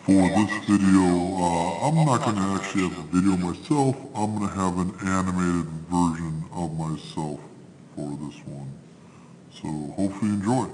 For this video, I'm not going to actually have a video myself. I'm going to have an animated version of myself for this one. So hopefully you enjoy.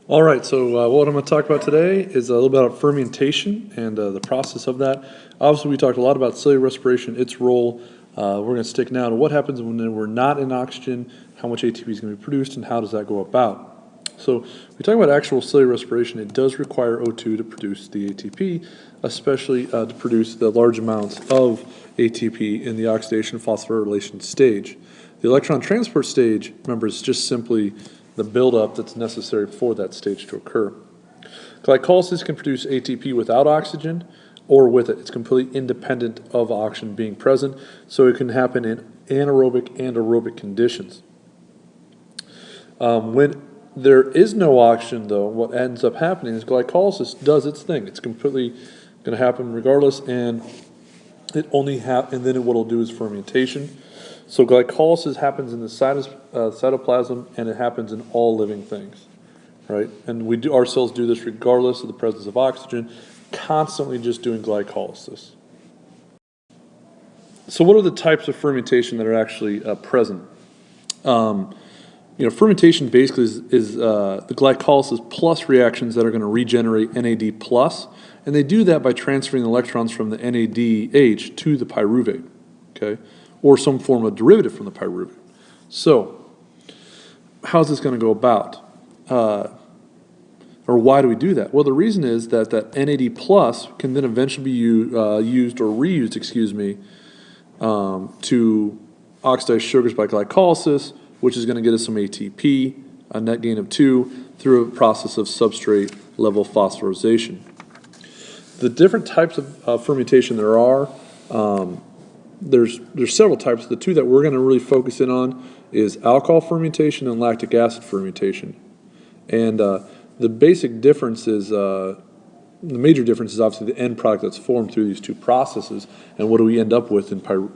All right, so what I'm going to talk about today is a little bit about fermentation and the process of that. Obviously, we talked a lot about cellular respiration, its role. We're going to stick now to what happens when we're not in oxygen, how much ATP is going to be produced, and how does that go about. So we talk about actual cellular respiration. It does require O2 to produce the ATP, especially to produce the large amounts of ATP in the oxidation phosphorylation stage. The electron transport stage, remember, is just simply the buildup that's necessary for that stage to occur. Glycolysis can produce ATP without oxygen or with it. It's completely independent of oxygen being present, so it can happen in anaerobic and aerobic conditions. When there is no oxygen, though, what ends up happening is glycolysis does its thing. It's completely going to happen regardless, and then what it'll do is fermentation. So glycolysis happens in the cytoplasm, and it happens in all living things, right? And our cells do this regardless of the presence of oxygen, constantly just doing glycolysis. So what are the types of fermentation that are actually present? Fermentation basically is the glycolysis plus reactions that are going to regenerate NAD plus, and they do that by transferring electrons from the NADH to the pyruvate, okay? Or some form of derivative from the pyruvate. So, how's this going to go about? Or why do we do that? Well, the reason is that NAD plus can then eventually be used or reused, to oxidize sugars by glycolysis, which is going to get us some ATP, a net gain of 2, through a process of substrate level phosphorylation. The different types of fermentation there are, there's several types. The two that we're going to really focus in on is alcohol fermentation and lactic acid fermentation. And the basic difference is, the major difference is obviously the end product that's formed through these two processes, and what do we end up with from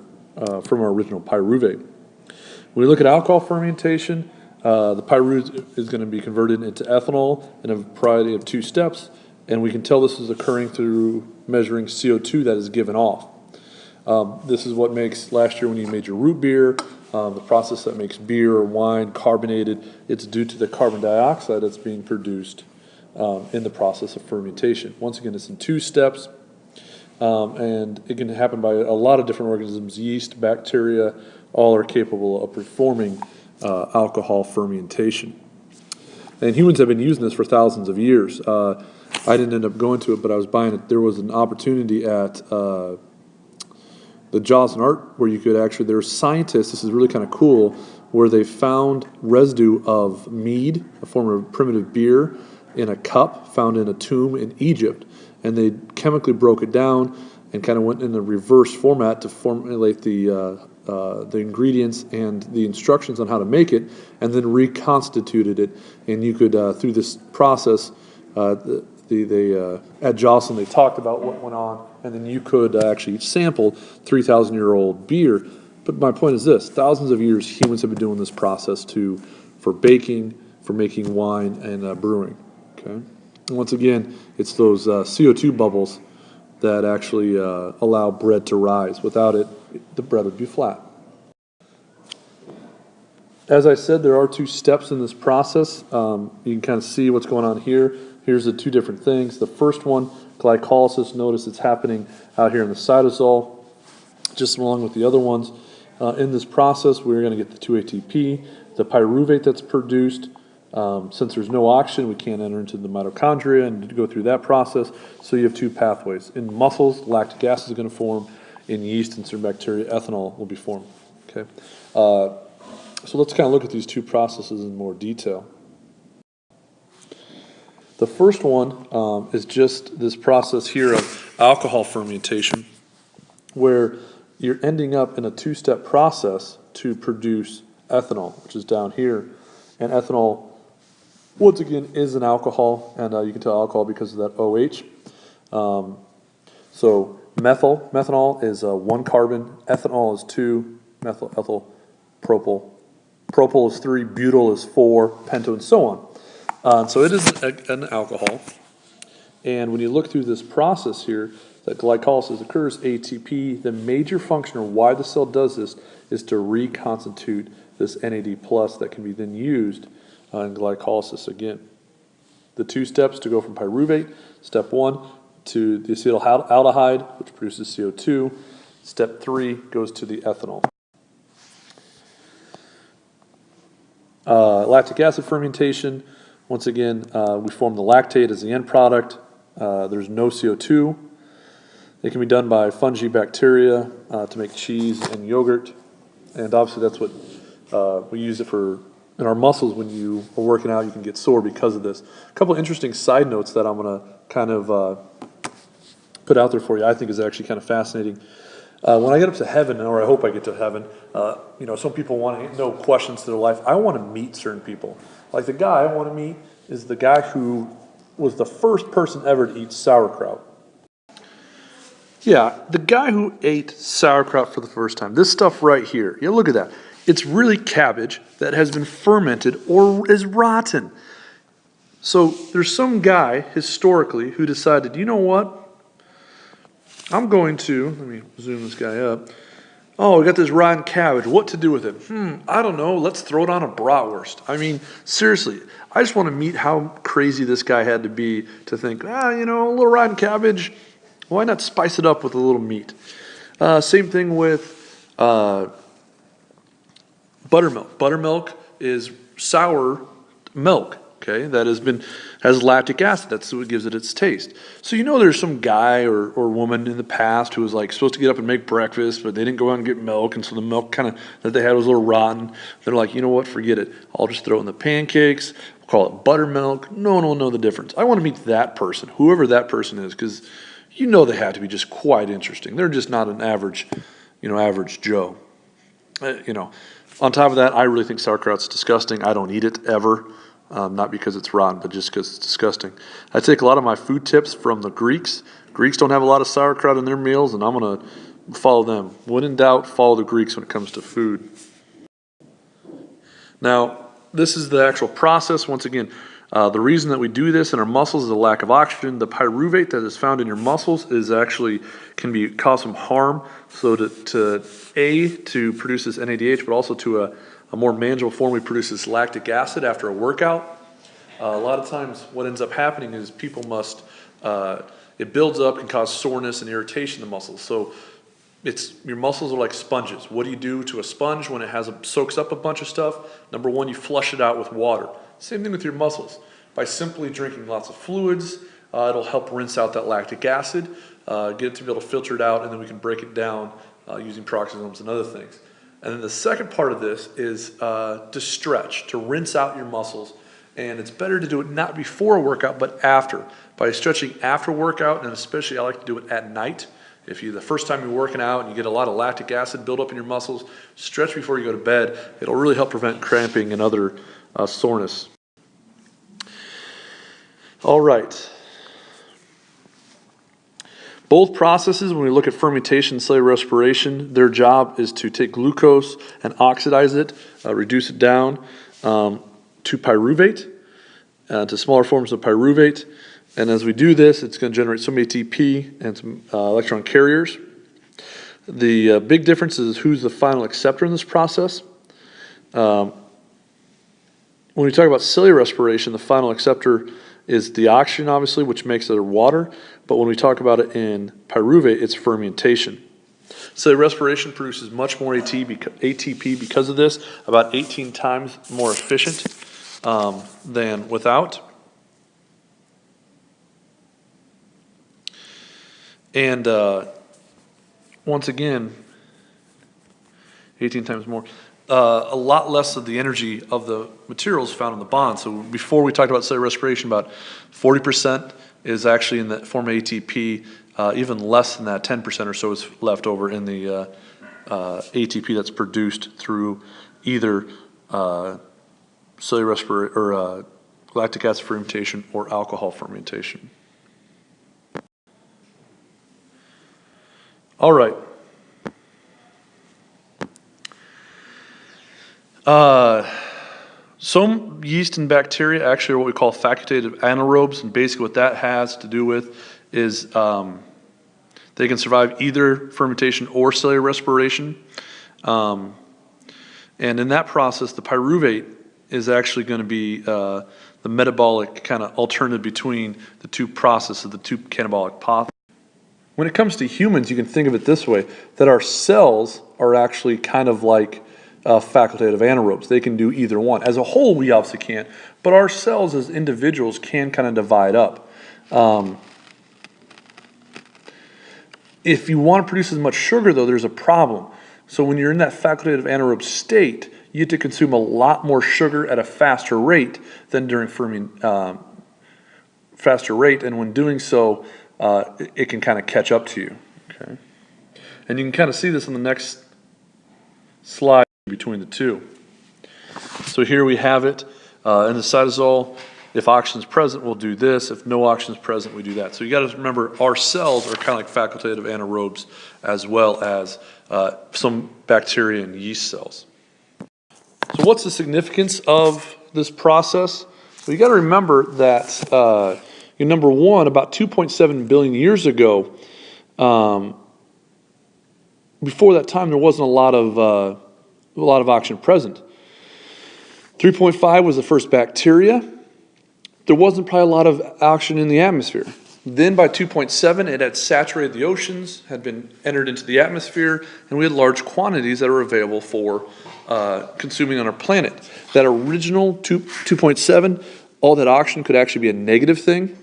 our original pyruvate. When we look at alcohol fermentation, the pyruvate is going to be converted into ethanol in a variety of 2 steps, and we can tell this is occurring through measuring CO2 that is given off. This is what makes, last year when you made your root beer, the process that makes beer or wine carbonated, it's due to the carbon dioxide that's being produced in the process of fermentation. Once again, it's in 2 steps, and it can happen by a lot of different organisms. Yeast, bacteria, all are capable of performing alcohol fermentation. And humans have been using this for thousands of years. I didn't end up going to it, but I was buying it. There was an opportunity at the Joslin Art where you could actually, there were scientists, this is really kind of cool, where they found residue of mead, a form of primitive beer, in a cup found in a tomb in Egypt, and they chemically broke it down and kind of went in the reverse format to formulate the ingredients and the instructions on how to make it, and then reconstituted it. And you could, through this process, at Joslin, they talked about what went on, and then you could actually sample 3,000-year-old beer. But my point is this: thousands of years, humans have been doing this process for baking, for making wine, and brewing. Okay. And once again, it's those CO2 bubbles that actually allow bread to rise. Without it, the bread would be flat. As I said, there are 2 steps in this process. You can kind of see what's going on here. Here's the 2 different things. The first one, glycolysis, notice it's happening out here in the cytosol, just along with the other ones. In this process, we're going to get the 2 ATP, the pyruvate that's produced. Since there's no oxygen, we can't enter into the mitochondria and go through that process, so you have 2 pathways. In muscles, lactic acid is going to form. In yeast and certain bacteria, ethanol will be formed. Okay. So let's kind of look at these 2 processes in more detail. The first one is just this process here of alcohol fermentation, where you're ending up in a 2-step process to produce ethanol, which is down here. And ethanol once again, is an alcohol, and you can tell alcohol because of that OH. So methanol is 1 carbon, ethanol is 2, methyl, ethyl, propyl. Propyl is 3, butyl is 4, pento, and so on. So it is an alcohol. And when you look through this process here, that glycolysis occurs, ATP, the major function or why the cell does this is to reconstitute this NAD plus that can be then used in glycolysis again. The 2 steps to go from pyruvate, step 1 to the acetaldehyde, which produces CO2. Step 3 goes to the ethanol. Lactic acid fermentation, once again, we form the lactate as the end product. There's no CO2. It can be done by fungi, bacteria to make cheese and yogurt. And obviously that's what we use it for in our muscles. When you are working out, you can get sore because of this. A couple of interesting side notes that I'm going to kind of put out there for you, I think is actually kind of fascinating. When I get up to heaven, or I hope I get to heaven, some people want to know questions to their life. I want to meet certain people. Like the guy I want to meet is the guy who was the first person ever to eat sauerkraut. Yeah, the guy who ate sauerkraut for the first time. This stuff right here. Yeah, look at that. It's really cabbage that has been fermented or is rotten. So there's some guy historically who decided, you know what? I'm going to, let me zoom this guy up. Oh, we got this rotten cabbage. What to do with it? I don't know. Let's throw it on a bratwurst. I mean, seriously, I just want to meet how crazy this guy had to be to think, a little rotten cabbage, why not spice it up with a little meat? Same thing with buttermilk. Buttermilk is sour milk, okay, that has lactic acid. That's what gives it its taste. So there's some guy or woman in the past who was like supposed to get up and make breakfast, but they didn't go out and get milk, and so the milk that they had was a little rotten. They're like, you know what, forget it. I'll just throw it in the pancakes. We'll call it buttermilk. No one will know the difference. I want to meet that person, whoever that person is, because they have to be just quite interesting. They're just not an average Joe. On top of that, I really think sauerkraut's disgusting. I don't eat it ever. Not because it's rotten, but just because it's disgusting. I take a lot of my food tips from the Greeks. Greeks don't have a lot of sauerkraut in their meals, and I'm going to follow them. When in doubt, follow the Greeks when it comes to food. Now, this is the actual process. Once again, the reason that we do this in our muscles is a lack of oxygen. The pyruvate that is found in your muscles can cause some harm. So to produce this NADH, but also to a more manageable form, we produce this lactic acid after a workout. A lot of times what ends up happening is people it builds up, can cause soreness and irritation in the muscles. So your muscles are like sponges. What do you do to a sponge when it soaks up a bunch of stuff? Number 1, you flush it out with water. Same thing with your muscles. By simply drinking lots of fluids, it'll help rinse out that lactic acid, get it to be able to filter it out, and then we can break it down using peroxisomes and other things. And then the second part of this is to stretch, to rinse out your muscles. And it's better to do it not before a workout, but after. By stretching after workout, and especially I like to do it at night. If the first time you're working out and you get a lot of lactic acid build up in your muscles, stretch before you go to bed. It'll really help prevent cramping and other soreness. All right. Both processes, when we look at fermentation and cellular respiration, their job is to take glucose and oxidize it, reduce it down to pyruvate, to smaller forms of pyruvate. And as we do this, it's going to generate some ATP and some electron carriers. The big difference is who's the final acceptor in this process. When we talk about cellular respiration, the final acceptor is the oxygen, obviously, which makes it water. But when we talk about it in pyruvate, it's fermentation. Cellular respiration produces much more ATP because of this, about 18 times more efficient than without. And once again, 18 times more. A lot less of the energy of the materials found in the bond. So before we talked about cellular respiration, about 40% is actually in the form of ATP. Even less than that, 10% or so is left over in the ATP that's produced through either cellular respiration or lactic acid fermentation, or alcohol fermentation. All right. Some yeast and bacteria actually are what we call facultative anaerobes, and basically what that has to do with is they can survive either fermentation or cellular respiration. And in that process, the pyruvate is actually going to be the metabolic kind of alternative between the two processes, the two catabolic pathways. When it comes to humans, you can think of it this way, that our cells are actually kind of like facultative anaerobes. They can do either one. As a whole, we obviously can't, but our cells as individuals can kind of divide up. If you want to produce as much sugar, though, there's a problem. So when you're in that facultative anaerobe state, you have to consume a lot more sugar at a faster rate than during faster rate, and when doing so, it can kind of catch up to you. Okay, and you can kind of see this in the next slide between the two. So here we have it in the cytosol. If oxygen is present, we'll do this. If no oxygen is present, we do that. So you got to remember, our cells are kind of like facultative anaerobes, as well as some bacteria and yeast cells. So what's the significance of this process? Well, you got to remember that number one, about 2.7 billion years ago, before that time, there wasn't a lot of oxygen present. 3.5 was the first bacteria. There wasn't probably a lot of oxygen in the atmosphere. Then by 2.7, it had saturated the oceans, had been entered into the atmosphere, and we had large quantities that are available for consuming on our planet. That original 2.7, all that oxygen could actually be a negative thing,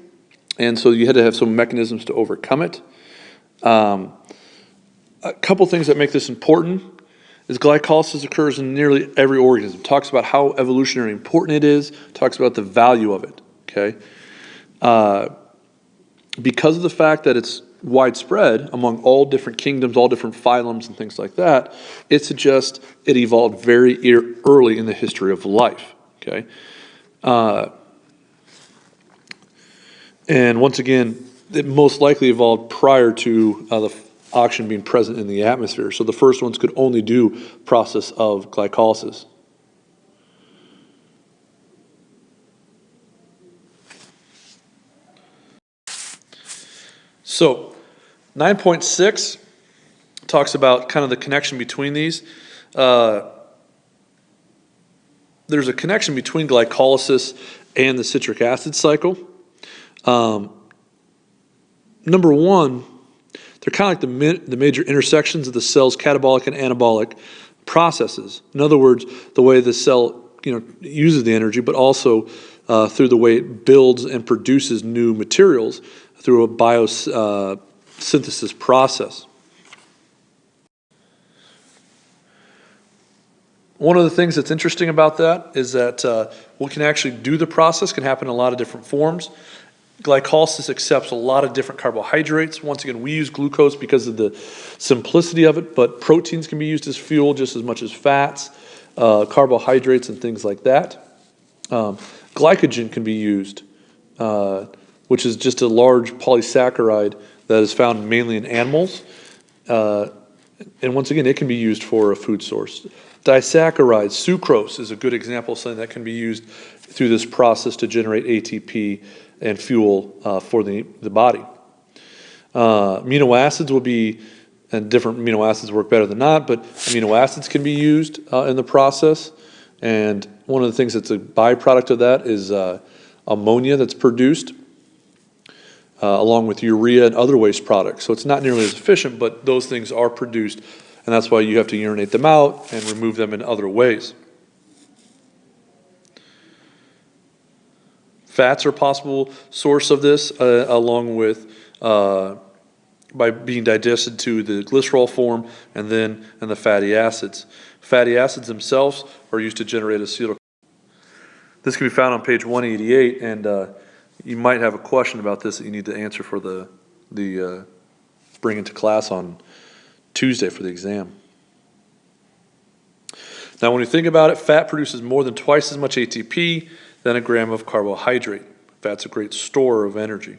and so you had to have some mechanisms to overcome it. A couple things that make this important is glycolysis occurs in nearly every organism. It talks about how evolutionarily important it is, talks about the value of it, okay? Because of the fact that it's widespread among all different kingdoms, all different phylums and things like that, it suggests it evolved very early in the history of life, okay? And once again, it most likely evolved prior to the oxygen being present in the atmosphere. So the first ones could only do process of glycolysis. So 9.6 talks about kind of the connection between these. There's a connection between glycolysis and the citric acid cycle. Number one, they're kind of like the major intersections of the cell's catabolic and anabolic processes. In other words, the way the cell uses the energy, but also through the way it builds and produces new materials through a biosynthesis process. One of the things that's interesting about that is that what can actually do the process can happen in a lot of different forms. Glycolysis accepts a lot of different carbohydrates. Once again, we use glucose because of the simplicity of it, but proteins can be used as fuel just as much as fats, carbohydrates, and things like that. Glycogen can be used, which is just a large polysaccharide that is found mainly in animals. And once again, it can be used for a food source. Disaccharides, sucrose is a good example of something that can be used through this process to generate ATP and fuel for the body. Amino acids will be, and different amino acids work better than not, but amino acids can be used in the process. And one of the things that's a byproduct of that is ammonia that's produced along with urea and other waste products. So it's not nearly as efficient, but those things are produced, and that's why you have to urinate them out and remove them in other ways. Fats are a possible source of this, along with by being digested to the glycerol form and then in the fatty acids. Fatty acids themselves are used to generate acetyl. This can be found on page 188, and you might have a question about this that you need to answer for the bring into class on Tuesday for the exam. Now, when you think about it, fat produces more than twice as much ATP than a gram of carbohydrate. Fat's a great store of energy.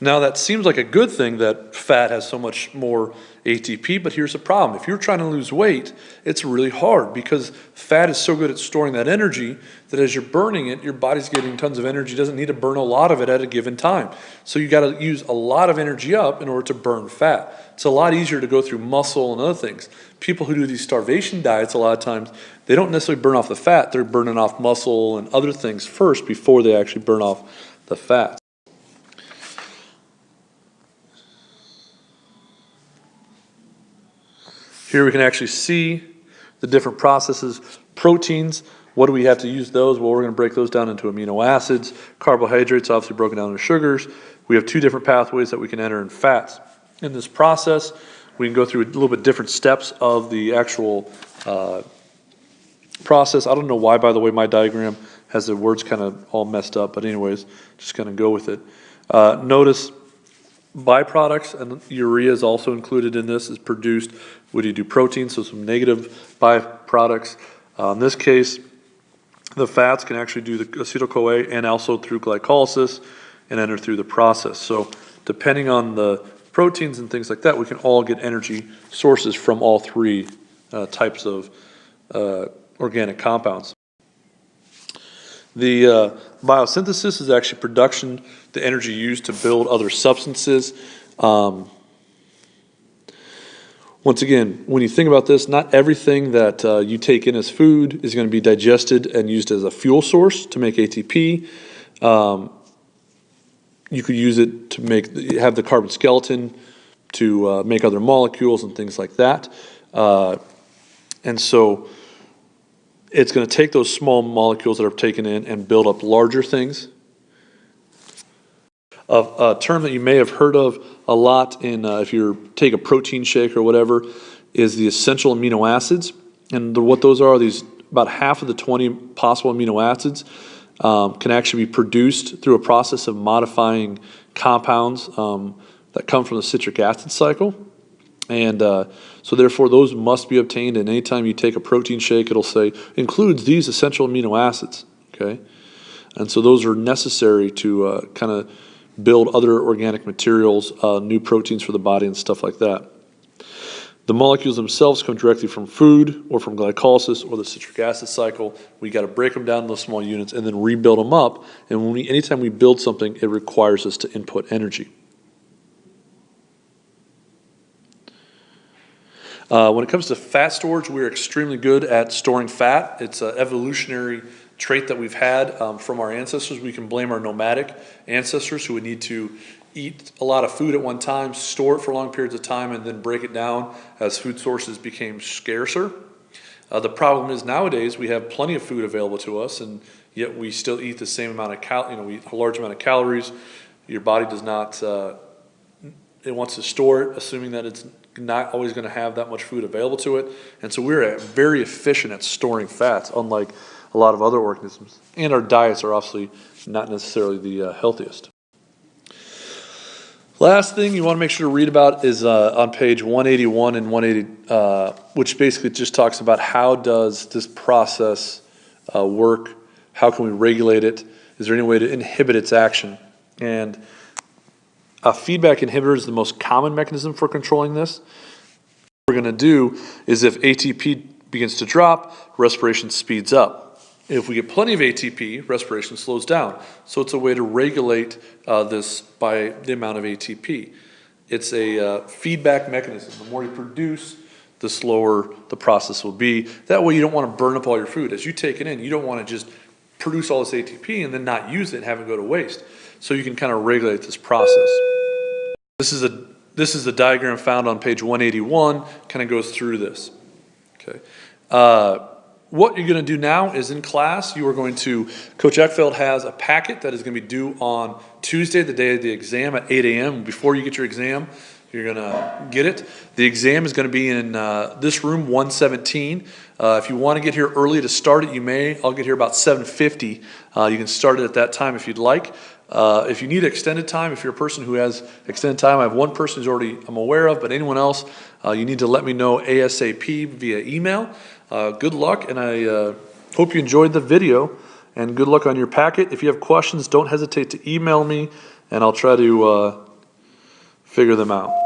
Now that seems like a good thing that fat has so much more ATP, but here's the problem. If you're trying to lose weight, it's really hard because fat is so good at storing that energy that as you're burning it, your body's getting tons of energy. It doesn't need to burn a lot of it at a given time. So you got to use a lot of energy up in order to burn fat. It's a lot easier to go through muscle and other things. People who do these starvation diets, a lot of times, they don't necessarily burn off the fat. They're burning off muscle and other things first before they actually burn off the fat. Here we can actually see the different processes. Proteins, what do we have to use those? Well, we're going to break those down into amino acids. Carbohydrates, obviously broken down into sugars. We have two different pathways that we can enter in fats. In this process, we can go through a little bit different steps of the actual process. I don't know why, by the way, my diagram has the words kind of all messed up, but anyways, just going to go with it. Notice byproducts, and urea is also included in this, is produced when you do protein, so some negative byproducts. In this case, the fats can actually do the acetyl-CoA and also through glycolysis and enter through the process. So depending on the proteins and things like that, we can all get energy sources from all three types of organic compounds. The biosynthesis is actually production, the energy used to build other substances. Once again, when you think about this, not everything that you take in as food is going to be digested and used as a fuel source to make ATP. You could use it to have the carbon skeleton to make other molecules and things like that. And so it's going to take those small molecules that are taken in and build up larger things. A term that you may have heard of a lot in if you take a protein shake or whatever is the essential amino acids. And what those are, these about half of the 20 possible amino acids can actually be produced through a process of modifying compounds that come from the citric acid cycle. And so therefore those must be obtained, and anytime you take a protein shake, it'll say includes these essential amino acids, okay? And so those are necessary to kind of build other organic materials, new proteins for the body and stuff like that. The molecules themselves come directly from food or from glycolysis or the citric acid cycle. We got to break them down into small units and then rebuild them up. And anytime we build something, it requires us to input energy. When it comes to fat storage, we're extremely good at storing fat. It's an evolutionary trait that we've had from our ancestors. We can blame our nomadic ancestors who would need to eat a lot of food at one time, store it for long periods of time, and then break it down as food sources became scarcer. The problem is nowadays we have plenty of food available to us, and yet we still eat the same amount of we eat a large amount of calories. Your body does not, it wants to store it, assuming that it's not always going to have that much food available to it. And so we're very efficient at storing fats, unlike a lot of other organisms. And our diets are obviously not necessarily the healthiest. Last thing you want to make sure to read about is on page 181 and 180, which basically just talks about how does this process work? How can we regulate it? Is there any way to inhibit its action? And a feedback inhibitor is the most common mechanism for controlling this. What we're going to do is if ATP begins to drop, respiration speeds up. If we get plenty of ATP, respiration slows down. So it's a way to regulate this by the amount of ATP. It's a feedback mechanism. The more you produce, the slower the process will be. That way you don't want to burn up all your food. As you take it in, you don't want to just produce all this ATP and then not use it and have it go to waste. So you can kind of regulate this process. This is a diagram found on page 181, kind of goes through this. Okay. What you're going to do now is in class, you are going to, Coach Eckfeld has a packet that is going to be due on Tuesday, the day of the exam at 8 a.m. Before you get your exam, you're going to get it. The exam is going to be in this room, 117. If you want to get here early to start it, you may. I'll get here about 7:50. You can start it at that time if you'd like. If you need extended time, if you're a person who has extended time, I have one person who's already I'm aware of, but anyone else, you need to let me know ASAP via email. Good luck, and I hope you enjoyed the video. and good luck on your packet. If you have questions, don't hesitate to email me, and I'll try to figure them out.